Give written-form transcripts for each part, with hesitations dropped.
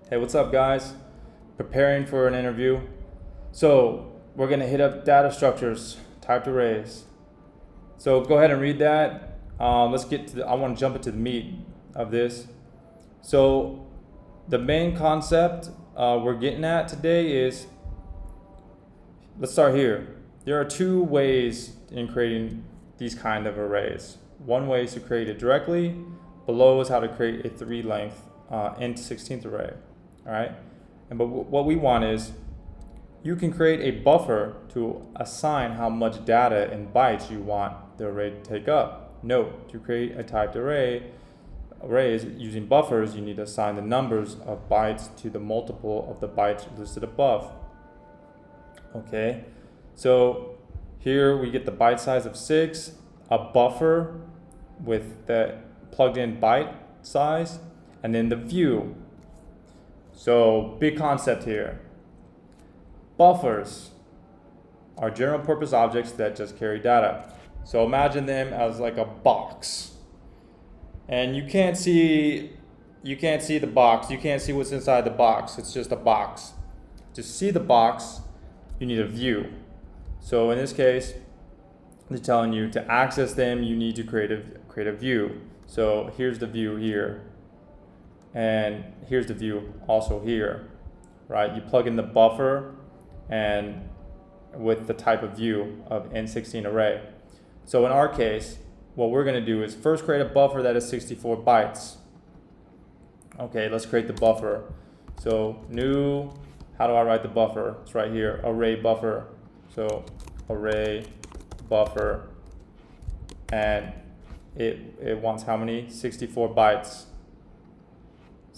Hey, what's up, guys? Preparing for an interview. So, we're going to hit up data structures, typed arrays. So, go ahead and read that. Let's get to I want to jump into the meat of this. So, the main concept we're getting at today is let's start here. There are two ways in creating these kind of arrays. One way is to create it directly. Below is how to create a 3-length int16th array. All right, but what we want is you can create a buffer to assign how much data in bytes you want the array to take up. Note, to create a typed arrays using buffers, you need to assign the numbers of bytes to the multiple of the bytes listed above. Okay, so here we get the byte size of 6, a buffer with the plugged in byte size, and then the view. So big concept here. Buffers are general purpose objects that just carry data. So imagine them as like a box. And you can't see the box. You can't see what's inside the box. It's just a box. To see the box, you need a view. So in this case, they're telling you to access them, you need to create a view. So here's the view here. And here's the view also here, right? You plug in the buffer and with the type of view of N16 array. So in our case, what we're gonna do is first create a buffer that is 64 bytes. Okay, let's create the buffer. So new, how do I write the buffer? It's right here, array buffer. So array buffer, and it wants how many? 64 bytes.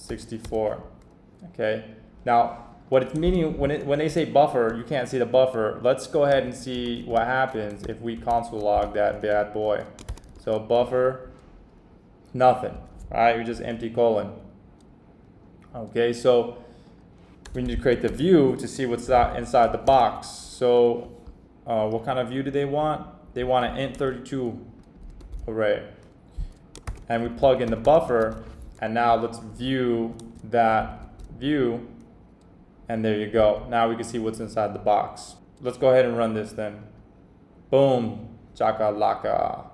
64. Okay. Now, what it's meaning when they say buffer, you can't see the buffer. Let's go ahead and see what happens if we console log that bad boy. So buffer, nothing. Right? You're just empty colon. Okay. So we need to create the view to see what's inside the box. So what kind of view do they want? They want an int32 array, and we plug in the buffer. And now let's view that view, and there you go. Now we can see what's inside the box. Let's go ahead and run this then. Boom, chaka laka.